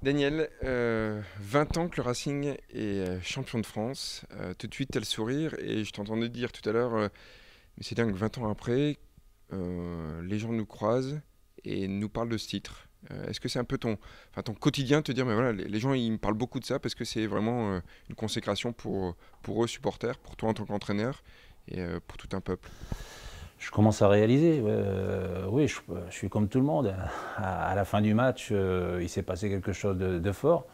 Daniel, 20 ans que le Racing est champion de France. Tout de suite, tu as le sourire et je t'entendais dire tout à l'heure, mais c'est dingue, 20 ans après, les gens nous croisent et nous parlent de ce titre. Est-ce que c'est un peu ton quotidien de te dire, mais voilà, les gens ils me parlent beaucoup de ça parce que c'est vraiment une consécration pour eux, supporters, pour toi en tant qu'entraîneur et pour tout un peuple. Je commence à réaliser. Oui, je suis comme tout le monde. À la fin du match, il s'est passé quelque chose de fort.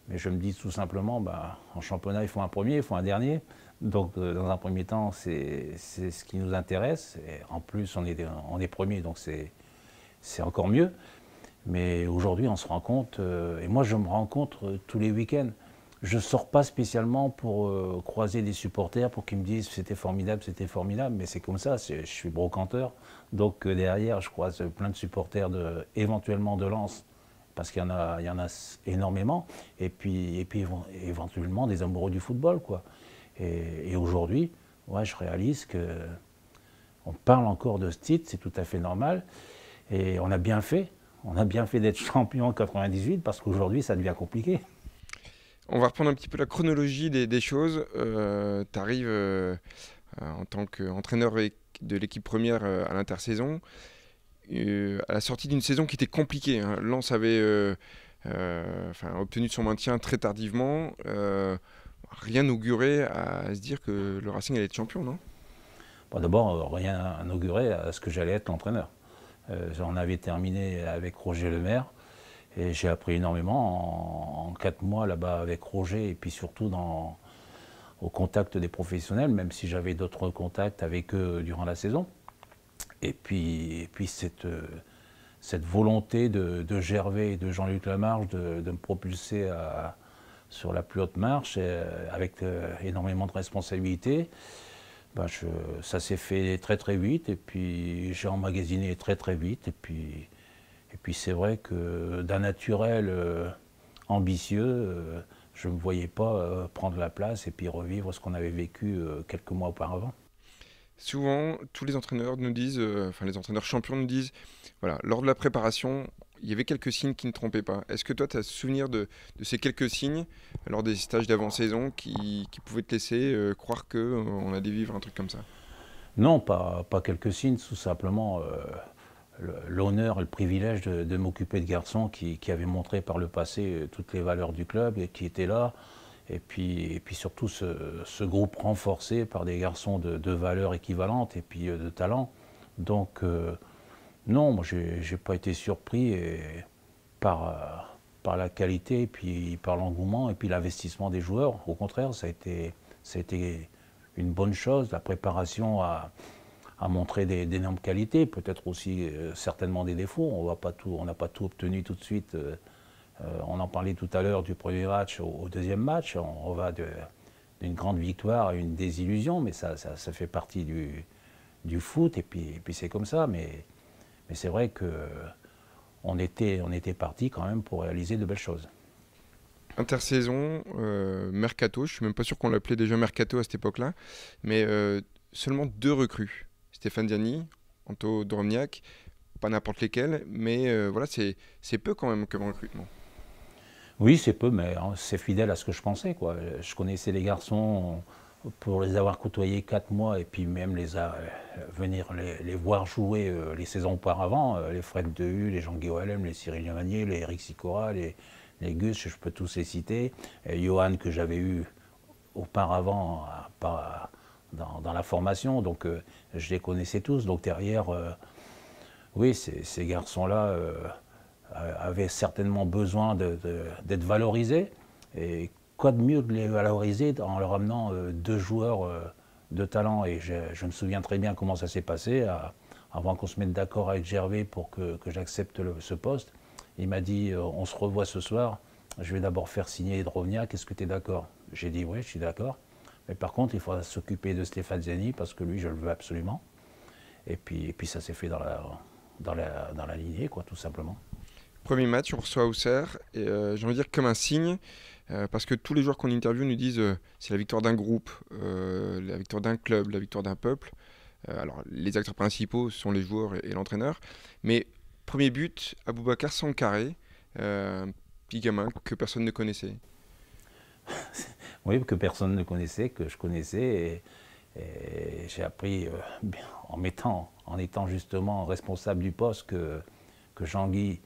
Mais je me dis tout simplement, bah, en championnat, il faut un premier, il faut un dernier. Donc, dans un premier temps, c'est ce qui nous intéresse. Et en plus, on est premier, donc c'est encore mieux. Mais aujourd'hui, on se rend compte, et moi je me rends compte tous les week-ends. Je ne sors pas spécialement pour croiser des supporters pour qu'ils me disent c'était formidable, mais c'est comme ça, je suis brocanteur. Donc derrière, je croise plein de supporters éventuellement de Lens, parce qu'il y en a énormément, et puis éventuellement des amoureux du football, quoi. Et aujourd'hui, ouais, je réalise qu'on parle encore de ce titre, c'est tout à fait normal, et on a bien fait. On a bien fait d'être champion en 98 parce qu'aujourd'hui, ça devient compliqué. On va reprendre un petit peu la chronologie des choses. Tu arrives en tant qu'entraîneur de l'équipe première à l'intersaison. À la sortie d'une saison qui était compliquée, hein. Lens avait obtenu son maintien très tardivement. Rien n'augurait à se dire que le Racing allait être champion, non? Bon, d'abord, rien inauguré à ce que j'allais être l'entraîneur. J'en avais terminé avec Roger Lemaire et j'ai appris énormément en 4 mois là-bas avec Roger et puis surtout au contact des professionnels, même si j'avais d'autres contacts avec eux durant la saison. Et puis cette volonté de Gervais et de Jean-Luc Lamarche de me propulser sur la plus haute marche avec énormément de responsabilités. Ben ça s'est fait très très vite et puis j'ai emmagasiné très très vite et puis c'est vrai que d'un naturel ambitieux, je ne me voyais pas prendre la place et puis revivre ce qu'on avait vécu quelques mois auparavant. Souvent, tous les entraîneurs nous disent, les entraîneurs champions nous disent, voilà, lors de la préparation, il y avait quelques signes qui ne trompaient pas. Est-ce que toi, tu as souvenir de ces quelques signes lors des stages d'avant-saison qui pouvaient te laisser croire qu'on allait vivre un truc comme ça? Non, pas quelques signes, tout simplement l'honneur et le privilège de m'occuper de garçons qui avaient montré par le passé toutes les valeurs du club et qui étaient là. Et puis surtout ce groupe renforcé par des garçons de valeurs équivalentes et puis de talent. Donc non, moi j'ai pas été surpris par la qualité et puis par l'engouement et puis l'investissement des joueurs. Au contraire, ça a été une bonne chose. La préparation a montré d'énormes qualités, peut-être aussi certainement des défauts. On n'a pas tout obtenu tout de suite. On en parlait tout à l'heure du premier match au deuxième match. On va d'une grande victoire à une désillusion, mais ça fait partie du foot, et puis c'est comme ça. Mais c'est vrai qu'on était parti quand même pour réaliser de belles choses. Intersaison, mercato, je suis même pas sûr qu'on l'appelait déjà mercato à cette époque-là, mais seulement deux recrues. Stéphane Diani, Anto Dorniak, pas n'importe lesquels, mais voilà, c'est peu quand même comme recrutement. Oui, c'est peu, mais hein, c'est fidèle à ce que je pensais, quoi. Je connaissais les garçons pour les avoir côtoyés 4 mois et puis même venir les voir jouer les saisons auparavant, les Fred Dehu, les Jean Guéolem, les Cyril Limanier, les Eric Sicora, les Gus, je peux tous les citer, et Johan que j'avais eu auparavant dans la formation, donc je les connaissais tous. Donc derrière, oui, ces garçons-là avaient certainement besoin d'être valorisés. Et quoi de mieux de les valoriser en leur amenant deux joueurs de talent. Et je me souviens très bien comment ça s'est passé. Avant qu'on se mette d'accord avec Gervais pour que j'accepte ce poste, il m'a dit on se revoit ce soir, je vais d'abord faire signer Drovniak, est-ce que tu es d'accord? J'ai dit oui, je suis d'accord. Mais par contre, il faudra s'occuper de Stéphane Zeni parce que lui, je le veux absolument. Et puis ça s'est fait dans la lignée, quoi, tout simplement. Premier match, on reçoit Auxerre, et j'ai envie de dire comme un signe, parce que tous les joueurs qu'on interviewe nous disent c'est la victoire d'un groupe, la victoire d'un club, la victoire d'un peuple. Alors, les acteurs principaux sont les joueurs et l'entraîneur. Mais premier but, Aboubacar Sankaré. petit gamin que personne ne connaissait. Oui, que personne ne connaissait, que je connaissais. Et j'ai appris en étant justement responsable du poste que Jean-Guy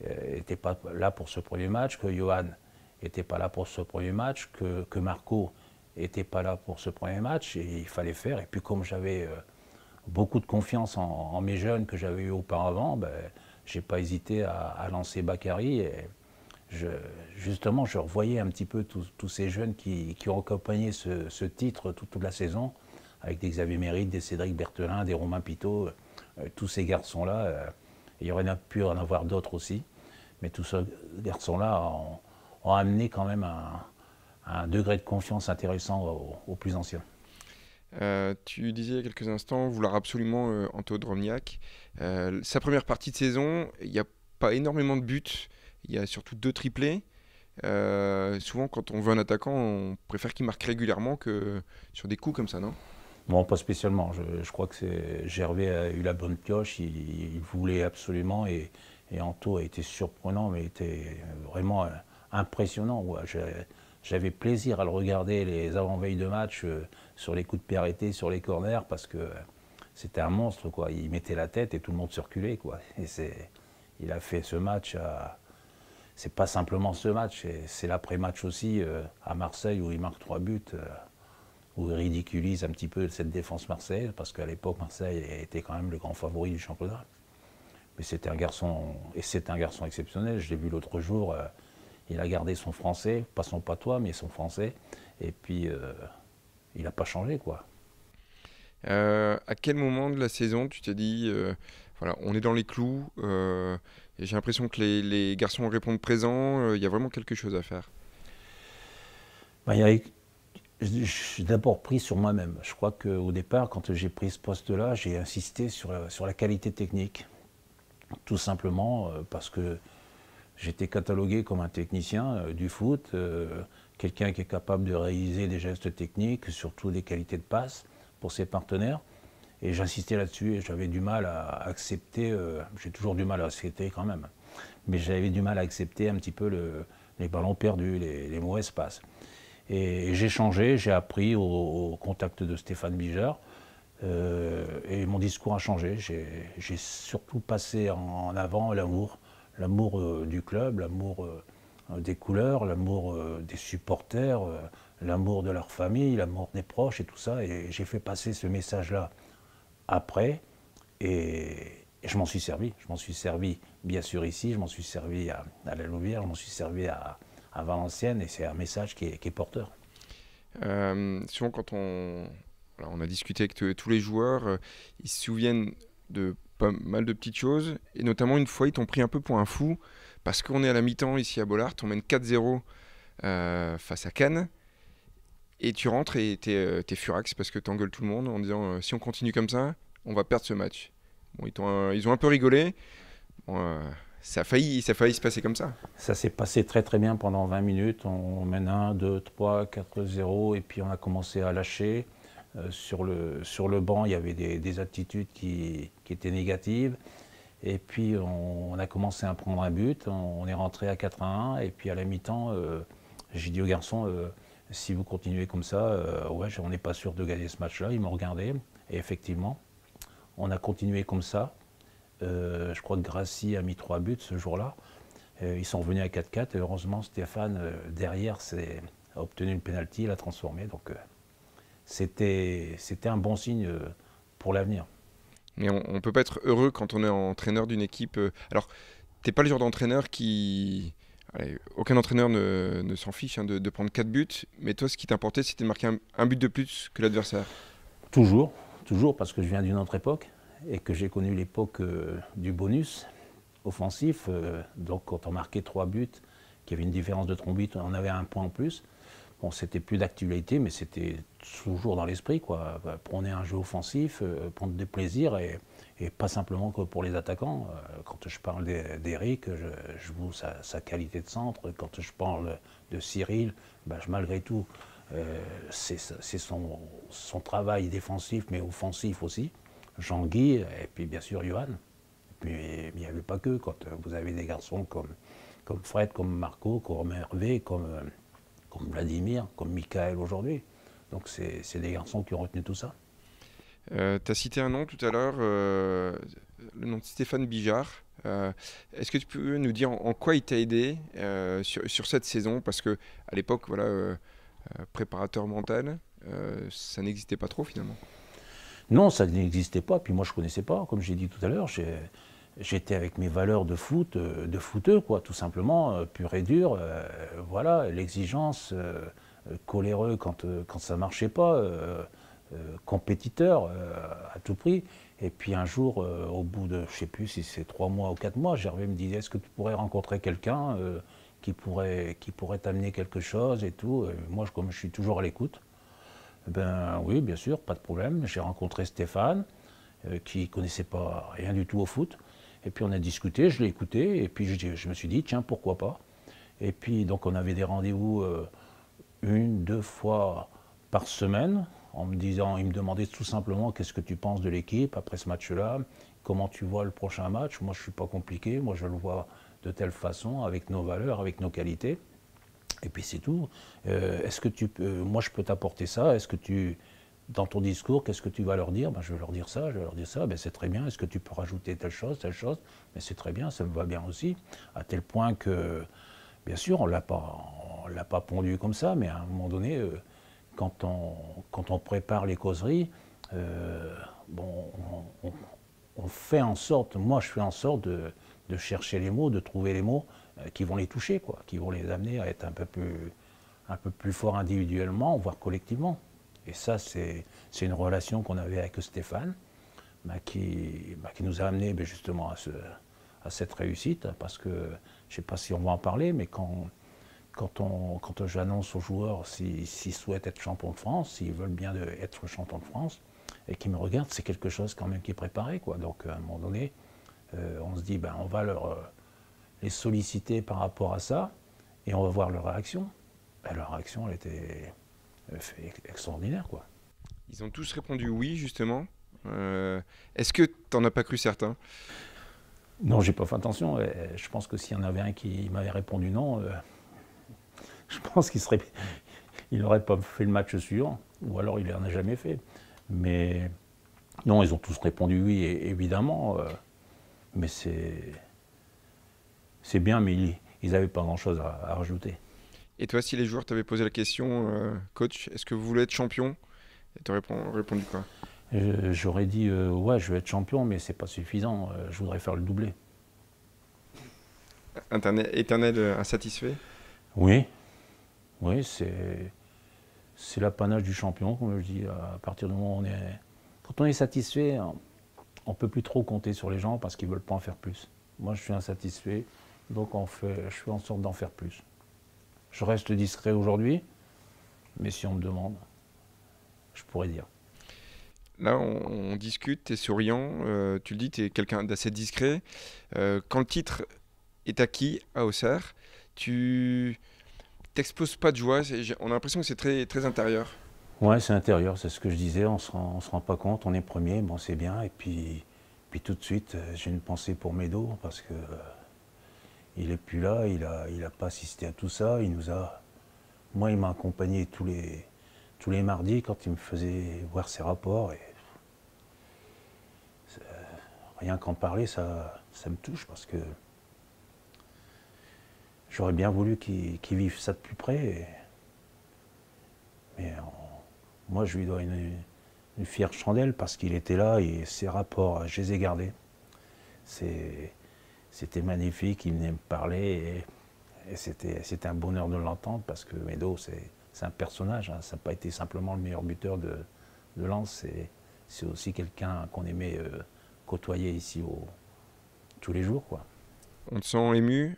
n'était pas là pour ce premier match, que Johan n'était pas là pour ce premier match, que Marco n'était pas là pour ce premier match, et il fallait faire. Et puis comme j'avais beaucoup de confiance en mes jeunes que j'avais eu auparavant, ben, j'ai pas hésité à lancer Bakary. Et justement, je revoyais un petit peu tous ces jeunes qui ont accompagné ce titre toute la saison, avec des Xavier Mérite, des Cédric Berthelin, des Romain Pitot, tous ces garçons-là. Il y aurait pu en avoir d'autres aussi, mais tous ces garçons-là ont amené quand même un degré de confiance intéressant aux plus anciens. Tu disais il y a quelques instants vouloir absolument Anto Drobniak. Sa première partie de saison, il n'y a pas énormément de buts, il y a surtout 2 triplés. Souvent, quand on veut un attaquant, on préfère qu'il marque régulièrement que sur des coups comme ça, non? Non, pas spécialement. Je crois que Gervais a eu la bonne pioche, il voulait absolument, et Anto a été surprenant, mais était vraiment impressionnant. Ouais. J'avais plaisir à le regarder les avant-veilles de match sur les coups de pied arrêtés, sur les corners, parce que c'était un monstre, quoi. Il mettait la tête et tout le monde circulait, quoi. Et il a fait ce match c'est pas simplement ce match, c'est l'après-match aussi à Marseille où il marque 3 buts, où il ridiculise un petit peu cette défense marseillaise, parce qu'à l'époque Marseille était quand même le grand favori du championnat. Mais c'était un garçon, et c'est un garçon exceptionnel. Je l'ai vu l'autre jour, il a gardé son français, pas son patois, mais son français, et puis il n'a pas changé, quoi. À quel moment de la saison tu t'es dit, voilà, on est dans les clous, et j'ai l'impression que les garçons répondent présent, il y a vraiment quelque chose à faire? Ben, j'ai d'abord pris sur moi-même. Je crois qu'au départ, quand j'ai pris ce poste-là, j'ai insisté sur la qualité technique. Tout simplement parce que j'étais catalogué comme un technicien du foot, quelqu'un qui est capable de réaliser des gestes techniques, surtout des qualités de passe pour ses partenaires. Et j'insistais là-dessus et j'avais du mal à accepter, j'ai toujours du mal à accepter quand même, mais j'avais du mal à accepter un petit peu les ballons perdus, les mauvaises passes. Et j'ai changé, j'ai appris au contact de Stéphane Bijard, et mon discours a changé. J'ai surtout passé en avant l'amour du club, l'amour des couleurs, l'amour des supporters, l'amour de leur famille, l'amour des proches et tout ça. Et j'ai fait passer ce message-là après, et je m'en suis servi. Je m'en suis servi bien sûr ici, je m'en suis servi à la Louvière, je m'en suis servi à Valenciennes, et c'est un message qui est porteur. Souvent, quand voilà, on a discuté avec tous les joueurs, ils se souviennent de pas mal de petites choses, et notamment une fois, ils t'ont pris un peu pour un fou, parce qu'on est à la mi-temps ici à Bollaert, on mène 4-0 face à Cannes, et tu rentres et t'es furax parce que t'engueules tout le monde en disant si on continue comme ça, on va perdre ce match. Bon, ils ont un peu rigolé. Bon, ça a failli se passer comme ça. Ça s'est passé très très bien pendant 20 minutes. On mène 1, 2, 3, 4-0, et puis on a commencé à lâcher. Sur le banc, il y avait des attitudes qui étaient négatives. Et puis on a commencé à prendre un but. On est rentré à 4-1, et puis à la mi-temps, j'ai dit aux garçons, si vous continuez comme ça, ouais, on n'est pas sûr de gagner ce match-là. Ils m'ont regardé, et effectivement, on a continué comme ça. Je crois que Gracie a mis 3 buts ce jour-là. Ils sont revenus à 4-4, et heureusement Stéphane, derrière, a obtenu une pénalty, il a transformé. Donc c'était un bon signe pour l'avenir. Mais on ne peut pas être heureux quand on est entraîneur d'une équipe. Alors, tu n'es pas le genre d'entraîneur qui... Allez, aucun entraîneur ne s'en fiche de prendre 4 buts, mais toi, ce qui t'importait, c'était de marquer un but de plus que l'adversaire. Toujours, parce que je viens d'une autre époque, et que j'ai connu l'époque du bonus offensif. Donc quand on marquait 3 buts, qu'il y avait une différence de 3 buts, on avait un point en plus. Bon, c'était plus d'actualité, mais c'était toujours dans l'esprit, quoi. Prenez un jeu offensif, prendre du plaisir, et pas simplement que pour les attaquants. Quand je parle d'Eric, je vois sa qualité de centre. Quand je parle de Cyril, malgré tout, c'est son travail défensif, mais offensif aussi. Jean-Guy, et puis bien sûr Johan. Mais il n'y avait pas que. Quand vous avez des garçons comme Fred, comme Marco, comme Hervé, comme Vladimir, comme Michael aujourd'hui. Donc c'est des garçons qui ont retenu tout ça. Tu as cité un nom tout à l'heure, le nom de Stéphane Bijard. Est-ce que tu peux nous dire en quoi il t'a aidé sur cette saison? Parce que à l'époque, voilà, préparateur mental, ça n'existait pas trop finalement. Non, ça n'existait pas. Puis moi, je ne connaissais pas. Comme j'ai dit tout à l'heure, j'étais avec mes valeurs de foot, de footeux, quoi, tout simplement, pur et dur. Voilà, l'exigence, coléreux quand ça ne marchait pas, compétiteur à tout prix. Et puis un jour, au bout de, je ne sais plus si c'est 3 mois ou 4 mois, Gervais me disait, est-ce que tu pourrais rencontrer quelqu'un qui pourrait t'amener quelque chose et tout. Et moi, comme je suis toujours à l'écoute, ben oui, bien sûr, pas de problème. J'ai rencontré Stéphane, qui ne connaissait pas rien du tout au foot. Et puis on a discuté, je l'ai écouté, et puis je me suis dit, tiens, pourquoi pas. Et puis donc on avait des rendez-vous 1, 2 fois par semaine, il me demandait tout simplement qu'est-ce que tu penses de l'équipe après ce match-là, comment tu vois le prochain match. Moi je ne suis pas compliqué, moi je le vois de telle façon, avec nos valeurs, avec nos qualités. Et puis c'est tout. Est-ce que moi je peux t'apporter ça? Est-ce que dans ton discours, qu'est-ce que tu vas leur dire? Ben, je vais leur dire ça, je vais leur dire ça. Ben, c'est très bien. Est-ce que tu peux rajouter telle chose? Mais c'est très bien, ça me va bien aussi. À tel point que, bien sûr, on l'a pas pondu comme ça, mais à un moment donné, quand on prépare les causeries, bon, on fait en sorte, moi je fais en sorte de chercher les mots, de trouver les mots qui vont les toucher, quoi, qui vont les amener à être un peu plus forts individuellement, voire collectivement. Et ça, c'est une relation qu'on avait avec Stéphane, qui nous a amené justement à cette réussite, parce que, je ne sais pas si on va en parler, mais quand j'annonce aux joueurs s'ils souhaitent être champions de France, s'ils veulent bien être champions de France, et qu'ils me regardent, c'est quelque chose quand même qui est préparé, quoi. Donc à un moment donné, on se dit, on va les solliciter par rapport à ça, et on va voir leur réaction. Et leur réaction, elle était extraordinaire, quoi. Ils ont tous répondu oui, justement. Est-ce que t'en as pas cru certains? Non, j'ai pas fait attention. Je pense que s'il y en avait un qui m'avait répondu non, je pense il n'aurait pas fait le match suivant, ou alors il n'en a jamais fait. Mais non, ils ont tous répondu oui, évidemment. Mais c'est bien, mais ils n'avaient pas grand-chose à rajouter. Et toi, si les joueurs t'avaient posé la question, coach, est-ce que vous voulez être champion? Et t'aurais répondu quoi? J'aurais dit ouais, je veux être champion, mais c'est pas suffisant. Je voudrais faire le doublé. Éternel insatisfait? Oui, oui, c'est l'apanage du champion, comme je dis. À partir du moment où quand on est satisfait, on peut plus trop compter sur les gens parce qu'ils veulent pas en faire plus. Moi, je suis insatisfait, donc je fais en sorte d'en faire plus. Je reste discret aujourd'hui, mais si on me demande, je pourrais dire. Là, on discute, t'es souriant, tu le dis, t'es quelqu'un d'assez discret. Quand le titre est acquis à Auxerre, tu t'exploses pas de joie. On a l'impression que c'est très, très intérieur. Ouais, c'est intérieur, c'est ce que je disais, on se rend pas compte, on est premier, bon c'est bien, et puis tout de suite, j'ai une pensée pour Médo, parce que il est plus là, il a pas assisté à tout ça, moi il m'a accompagné tous les mardis quand il me faisait voir ses rapports, et rien qu'en parler, ça me touche, parce que j'aurais bien voulu qu'il vive ça de plus près, mais moi je lui dois une fière chandelle parce qu'il était là et ses rapports, je les ai gardés. C'était magnifique, il venait me parler et c'était un bonheur de l'entendre parce que Médo, c'est un personnage, hein. Ça n'a pas été simplement le meilleur buteur de Lens, c'est aussi quelqu'un qu'on aimait côtoyer ici tous les jours, quoi. On te sent ému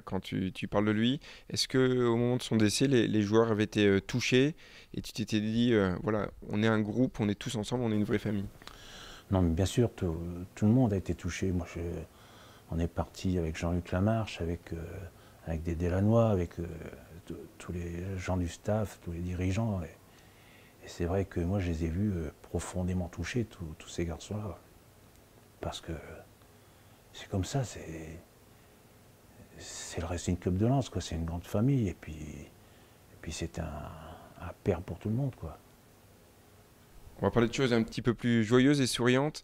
quand tu parles de lui. Est-ce qu'au moment de son décès, les joueurs avaient été touchés et tu t'étais dit, voilà, on est un groupe, on est tous ensemble, on est une vraie famille? Non, mais bien sûr, tout le monde a été touché. Moi, on est parti avec Jean-Luc Lamarche, avec des Delannoy, avec tous les gens du staff, tous les dirigeants. Et c'est vrai que moi, je les ai vus profondément touchés, tous ces garçons-là. Parce que c'est comme ça, c'est le Racing Club de Lens, quoi. C'est une grande famille, et puis c'est un père pour tout le monde, quoi. On va parler de choses un petit peu plus joyeuses et souriantes.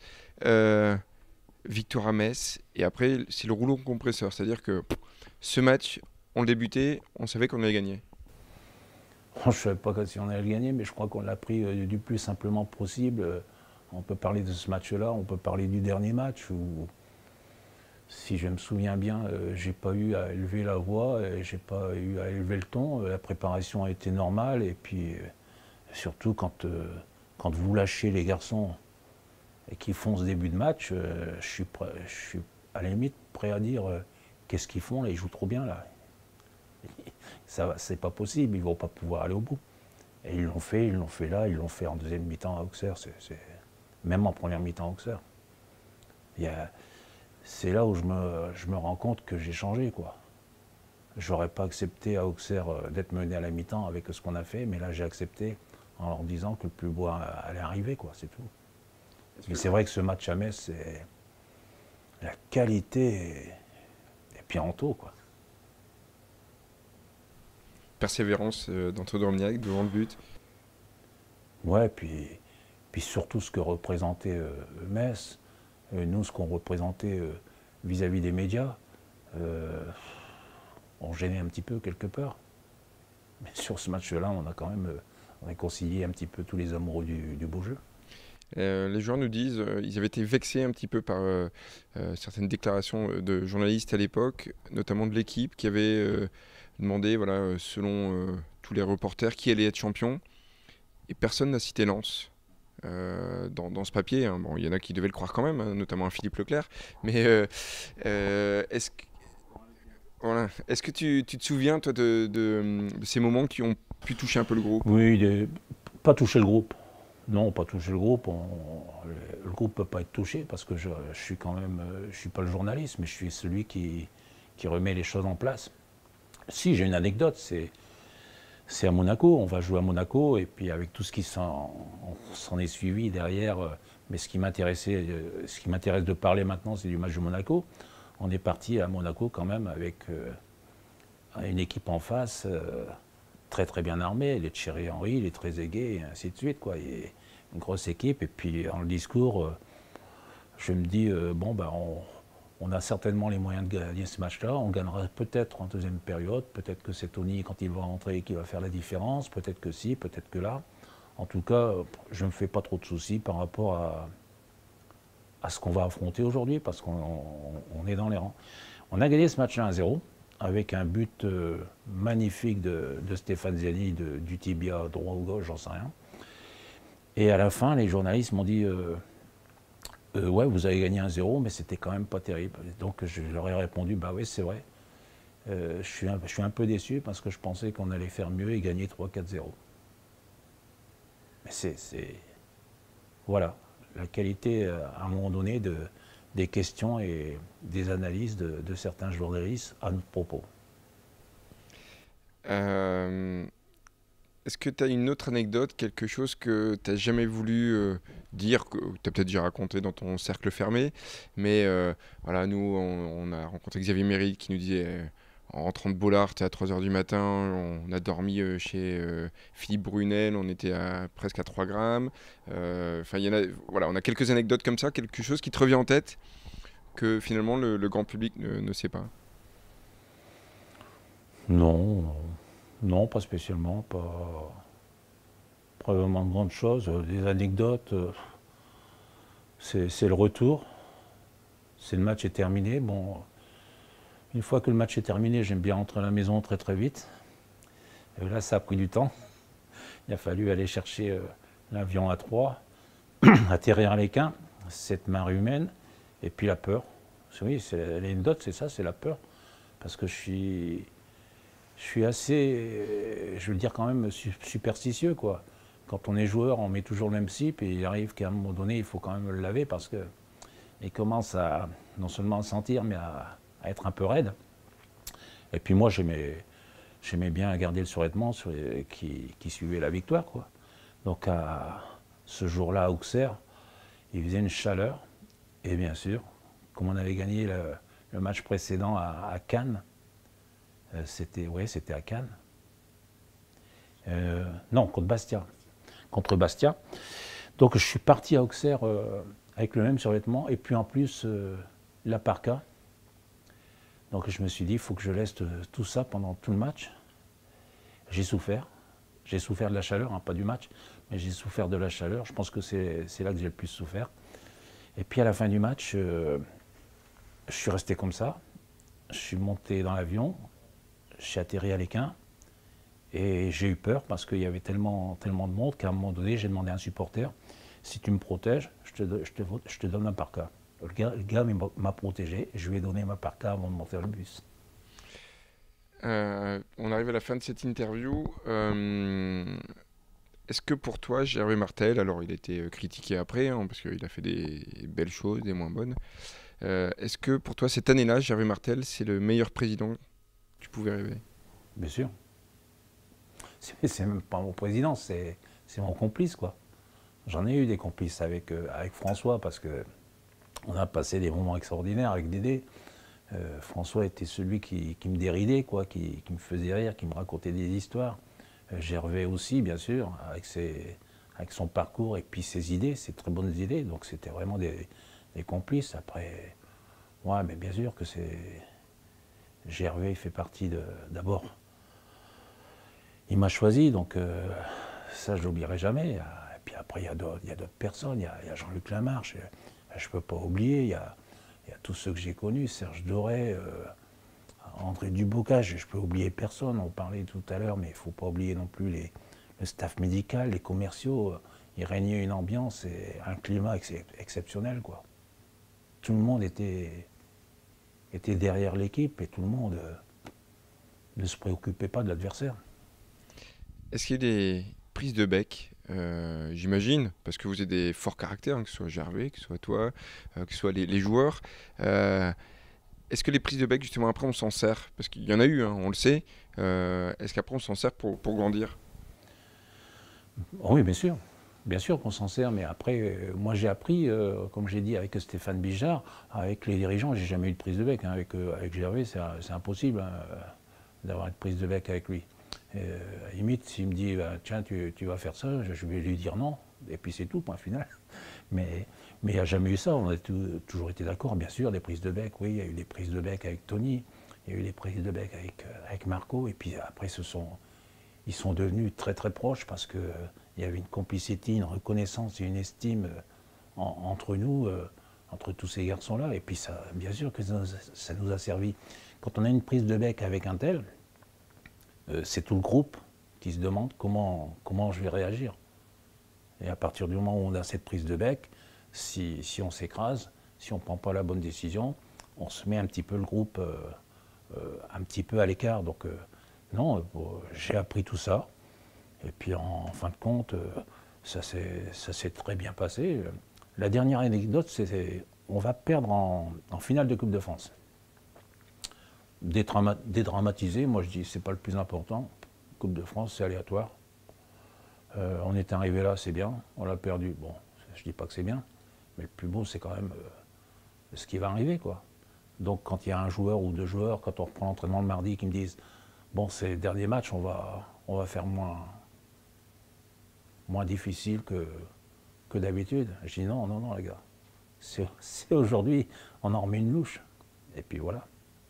Victoire à Metz, et après, c'est le rouleau compresseur. C'est-à-dire que ce match, on le débutait, on savait qu'on allait gagner. Je ne savais pas si on allait le gagner, mais je crois qu'on l'a pris du plus simplement possible. On peut parler de ce match-là, on peut parler du dernier match où, si je me souviens bien, j'ai pas eu à élever la voix, j'ai pas eu à élever le ton. La préparation a été normale, et puis surtout quand vous lâchez les garçons et qu'ils font ce début de match, je suis à la limite prêt à dire qu'est-ce qu'ils font là, ils jouent trop bien là. Ça, c'est pas possible, ils vont pas pouvoir aller au bout. Et ils l'ont fait là, ils l'ont fait en deuxième mi-temps à Auxerre, même en première mi-temps à Auxerre. C'est là où je me rends compte que j'ai changé, quoi. J'aurais pas accepté à Auxerre d'être mené à la mi-temps avec ce qu'on a fait, mais là j'ai accepté en leur disant que le plus beau allait arriver, quoi, c'est tout. Mais c'est vrai que ce match à Metz, c'est la qualité et puis en taux, quoi. Persévérance d'Antoine Dormignac devant le but. Ouais, puis surtout ce que représentait Metz, nous ce qu'on représentait vis-à-vis des médias, on gênait un petit peu quelque part. Mais sur ce match-là, on a quand même réconcilié un petit peu tous les amoureux du beau jeu. Les joueurs nous disent ils avaient été vexés un petit peu par certaines déclarations de journalistes à l'époque, notamment de l'équipe, qui avait demandé, voilà, selon tous les reporters, qui allait être champion. Et personne n'a cité Lens dans ce papier. Hein. Bon, il y en a qui devaient le croire quand même, hein, notamment Philippe Leclerc. Mais est-ce que tu te souviens, toi, de ces moments qui ont pu toucher un peu le groupe? Oui, pas toucher le groupe. Non, pas toucher le groupe. Le groupe ne peut pas être touché parce que je suis quand même, je suis pas le journaliste, mais je suis celui qui remet les choses en place. Si, j'ai une anecdote, c'est à Monaco. On va jouer à Monaco, et puis avec tout ce qui s'en est suivi derrière, mais ce qui m'intéresse de parler maintenant, c'est du match de Monaco. On est parti à Monaco quand même avec une équipe en face très très bien armée, les Thierry Henry, les Trezeguet, et ainsi de suite, quoi. Et une grosse équipe, et puis dans le discours, je me dis, bon, ben, on a certainement les moyens de gagner ce match-là, on gagnera peut-être en deuxième période, peut-être que c'est Tony, quand il va rentrer, qui va faire la différence, peut-être que si, peut-être que là. En tout cas, je ne me fais pas trop de soucis par rapport à ce qu'on va affronter aujourd'hui, parce qu'on est dans les rangs. On a gagné ce match-là 1-0, avec un but magnifique de Stéphane Ziani, du tibia droit ou gauche, j'en sais rien. Et à la fin, les journalistes m'ont dit ouais, vous avez gagné 1-0, mais c'était quand même pas terrible. Donc je leur ai répondu, bah oui, c'est vrai. Je suis un peu déçu parce que je pensais qu'on allait faire mieux et gagner 3-4-0. Mais voilà, la qualité à un moment donné des questions et des analyses de certains journalistes à notre propos. Est-ce que tu as une autre anecdote, quelque chose que tu n'as jamais voulu dire, que tu as peut-être déjà raconté dans ton cercle fermé, mais voilà, nous, on a rencontré Xavier Méride qui nous disait, en rentrant de Bollard, à 3h du matin, on a dormi chez Philippe Brunel, on était presque à 3 grammes. Enfin, voilà, on a quelques anecdotes comme ça, quelque chose qui te revient en tête que finalement le grand public ne sait pas. Non, pas spécialement, pas vraiment de grandes choses. Des anecdotes, c'est le retour. Le match est terminé. Bon, une fois que le match est terminé, j'aime bien rentrer à la maison très très vite. Et là, ça a pris du temps. Il a fallu aller chercher l'avion A3, atterrir à l'Équin, cette marée humaine, et puis la peur. Oui, l'anecdote, c'est ça, c'est la peur. Parce que je suis assez, je veux le dire quand même, superstitieux, quoi. Quand on est joueur, on met toujours le même slip, et il arrive qu'à un moment donné, il faut quand même le laver parce qu'il commence à non seulement à sentir, mais à être un peu raide. Et puis moi, j'aimais bien garder le survêtement qui suivait la victoire, quoi. Donc ce jour-là à Auxerre, il faisait une chaleur, et bien sûr, comme on avait gagné le match précédent à Cannes, C'était à Cannes. Non, contre Bastia. Contre Bastia. Donc je suis parti à Auxerre avec le même survêtement et puis en plus la parka. Donc je me suis dit, il faut que je laisse tout ça pendant tout le match. J'ai souffert. J'ai souffert de la chaleur, hein, pas du match, mais j'ai souffert de la chaleur. Je pense que c'est là que j'ai le plus souffert. Et puis à la fin du match, je suis resté comme ça. Je suis monté dans l'avion, j'ai atterri à l'Équin et j'ai eu peur parce qu'il y avait tellement de monde qu'à un moment donné, j'ai demandé à un supporter, si tu me protèges, je te donne ma parka. Le gars m'a protégé, je lui ai donné ma parka avant de monter le bus. On arrive à la fin de cette interview. Est-ce que pour toi, Gervais Martel, alors il a été critiqué après, hein, parce qu'il a fait des belles choses, des moins bonnes. Est-ce que pour toi, cette année-là, Gervais Martel, c'est le meilleur président que tu pouvais rêver? Bien sûr. C'est même pas mon président, c'est mon complice, quoi. J'en ai eu des complices avec François parce que on a passé des moments extraordinaires avec Dédé. François était celui qui me déridait, quoi, qui me faisait rire, qui me racontait des histoires. Gervais aussi, bien sûr, avec son parcours et puis ses idées, ses très bonnes idées. Donc c'était vraiment des complices. Après, ouais, mais bien sûr que c'est... Gervais fait partie d'abord. Il m'a choisi, donc ça je l'oublierai jamais. Et puis après, il y a d'autres personnes. Il y a Jean-Luc Lamarche, je ne peux pas oublier. Il y a tous ceux que j'ai connus, Serge Doré, André Dubocage, je peux oublier personne, on parlait tout à l'heure, mais il ne faut pas oublier non plus le staff médical, les commerciaux. Il régnait une ambiance et un climat exceptionnel, quoi. Tout le monde était derrière l'équipe et tout le monde ne se préoccupait pas de l'adversaire. Est-ce qu'il y a des prises de bec, j'imagine, parce que vous êtes des forts caractères, hein, que ce soit Gervais, que ce soit toi, que ce soit les joueurs. Est-ce que les prises de bec, justement, après, on s'en sert? Parce qu'il y en a eu, hein, on le sait. Est-ce qu'après, on s'en sert pour grandir? Oui, bien sûr. Bien sûr qu'on s'en sert, mais après, moi j'ai appris, comme j'ai dit avec Stéphane Bijard, avec les dirigeants, j'ai jamais eu de prise de bec. Hein. Avec Gervais, c'est impossible, hein, d'avoir une prise de bec avec lui. À la limite, s'il me dit, bah, tiens, tu vas faire ça, je vais lui dire non, et puis c'est tout, point final. Mais il n'y a jamais eu ça, on a toujours été d'accord, bien sûr, des prises de bec, oui, il y a eu des prises de bec avec Tony, il y a eu des prises de bec avec Marco, et puis après, ils sont devenus très très proches parce qu'il y avait une complicité, une reconnaissance et une estime entre nous, entre tous ces garçons-là, et puis ça, bien sûr que ça nous a servi. Quand on a une prise de bec avec un tel, c'est tout le groupe qui se demande comment je vais réagir. Et à partir du moment où on a cette prise de bec, si on s'écrase, si on ne prend pas la bonne décision, on se met un petit peu le groupe un petit peu à l'écart. Donc non, j'ai appris tout ça. Et puis en fin de compte, ça s'est très bien passé. La dernière anecdote, c'est on va perdre en finale de Coupe de France. Dédramatiser, moi je dis c'est pas le plus important. Coupe de France, c'est aléatoire. On est arrivé là, c'est bien. On l'a perdu. Bon, je dis pas que c'est bien, mais le plus beau, c'est quand même ce qui va arriver, quoi. Donc quand il y a un joueur ou deux joueurs, quand on reprend l'entraînement le mardi, qui me disent bon, c'est le dernier match, on va faire moins difficile que d'habitude. Je dis non, les gars. C'est aujourd'hui, on en remet une louche. Et puis voilà.